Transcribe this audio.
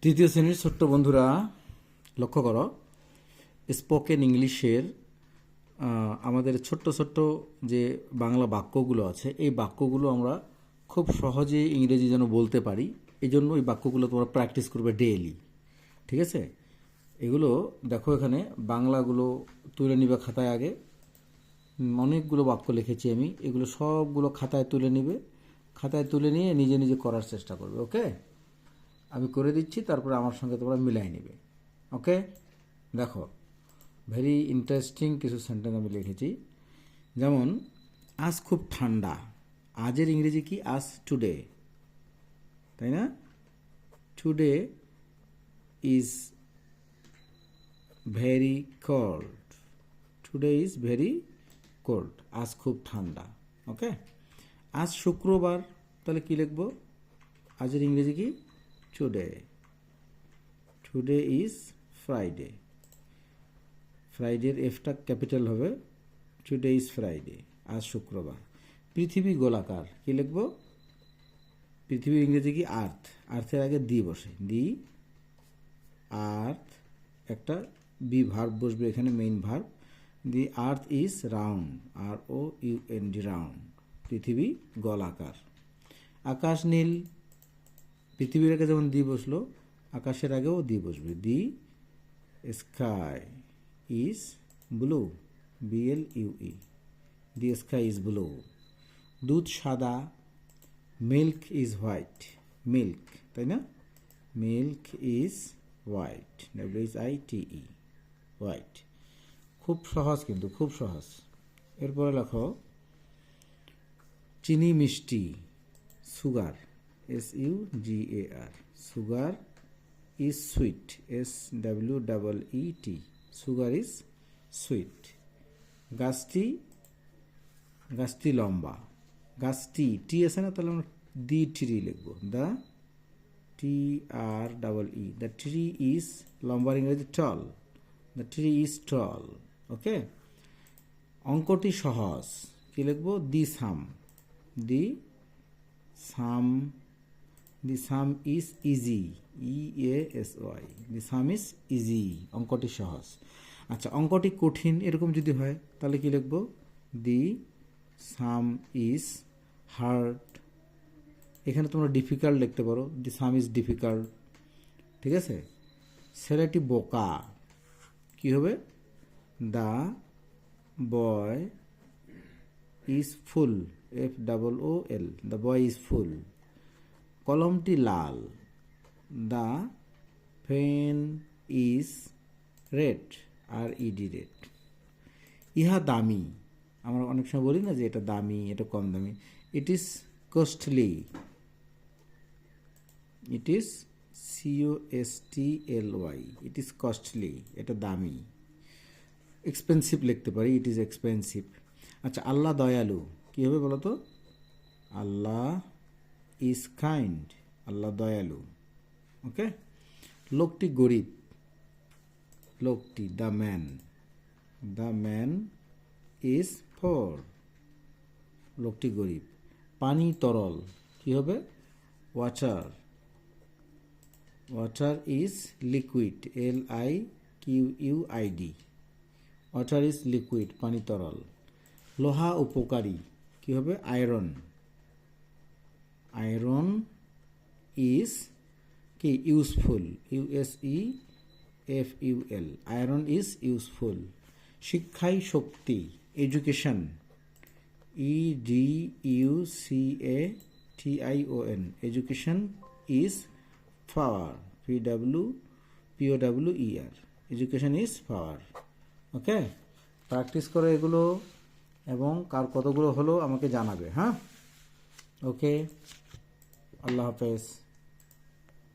তৃতীয় শ্রেণীর ছোট্ট বন্ধুরা লক্ষ্য করো, স্পোকেন ইংলিশের আমাদের ছোট্ট ছোট্ট যে বাংলা বাক্যগুলো আছে, এই বাক্যগুলো আমরা খুব সহজে ইংরেজি যেন বলতে পারি, এই জন্য এই বাক্যগুলো তোমরা প্র্যাকটিস করবে ডেইলি। ঠিক আছে? এগুলো দেখো, এখানে বাংলাগুলো তুলে নিবে খাতায়। আগে অনেকগুলো বাক্য লিখেছি আমি, এগুলো সবগুলো খাতায় তুলে নিবে। খাতায় তুলে নিয়ে নিজে নিজে করার চেষ্টা করবে। ওকে, আমি করে দিচ্ছি, তারপরে আমার সঙ্গে তোমরা মিলাই নেবে। ওকে, দেখো, ভেরি ইন্টারেস্টিং কিছু সেন্টেন্স আমি লিখেছি। যেমন, আজ খুব ঠান্ডা। আজের ইংরেজি কি? আজ, টুডে, তাই না? Today is very cold. Today is very cold. আজ খুব ঠান্ডা। ওকে, আজ শুক্রবার, তাহলে কি লিখবো? আজের ইংরেজি কি? টুডে। Today is Friday. ফ্রাইডের এফটা ক্যাপিটাল হবে। টুডে ইজ ফ্রাইডে, আজ শুক্রবার। পৃথিবী গোলাকার, কি লিখবো? পৃথিবীর ইংরেজি কি? আর্থ। আর্থের আগে দি বসে, দি আর্থ, একটা বি ভার্ব বসবে এখানে, main verb. The earth is round, R O U N D, round. পৃথিবী গোলাকার। আকাশ নীল। পৃথিবীর আগে যেমন দি বসলো, আকাশের আগেও দি বসবে। The sky is blue, BLUE, the sky is blue. দুধ সাদা। মিল্ক ইজ হোয়াইট, মিল্ক, তাই না? Milk is white, WHITE, white. খুব সহজ, কিন্তু খুব সহজ। এরপরে লেখো, চিনি মিষ্টি। Sugar, SUGAR, sugar is sweet, SWEET, sugar is sweet. গাছটি, গাছটি লম্বা। গাছটি, টি আছে না, তাহলে আমরা দি ট্রি লিখবো, the TREE, the tree is, লম্বার ইংরেজি tall, the tree is tall. Okay, অঙ্কটি সহজ, কি লিখবো? The sum, the sum, the sum is easy, EASY, the sum is easy, অঙ্কটি সহজ। আচ্ছা, অঙ্কটি কঠিন, এরকম যদি হয় তাহলে কি লিখবো? The sum is hard. এখানে তোমরা ডিফিকাল্ট লিখতে পারো, দি সাম ইজ ডিফিকাল্ট। ঠিক আছে? ছেলেটি বোকা, কি হবে? The boy is fool, FOOL, the boy is fool. কলমটি লাল। The pen is red, RED, red. ইহা দামি। আমরা অনেক সময় বলি না যে এটা দামি, এটা কম দামি। It is costly, it is COSTLY, it is costly, এটা দামি। এক্সপেন্সিভ লিখতে পারি, ইট ইজ এক্সপেন্সিভ। আচ্ছা, আল্লাহ দয়ালু, কী হবে বলো তো? আল্লাহ ইজ কাইন্ড, আল্লাহ দয়ালু। ওকে, লোকটি গরিব। লোকটি, দ্য ম্যান ইজ পোর, লোকটি গরিব। পানি তরল, কি হবে? Water is liquid, LIQUID, water is liquid, পানি তরল। লোহা উপকারী, কি হবে? আয়রন ইজ কি? Useful, USEFUL, iron is useful. শিক্ষাই শক্তি, education, EDUCATION, education is power, POWER, education is power. Okay, practice করো এগুলো, এবং কার কতগুলো হলো আমাকে জানাবে। হ্যাঁ, ওকে, আল্লাহ হাফেজ।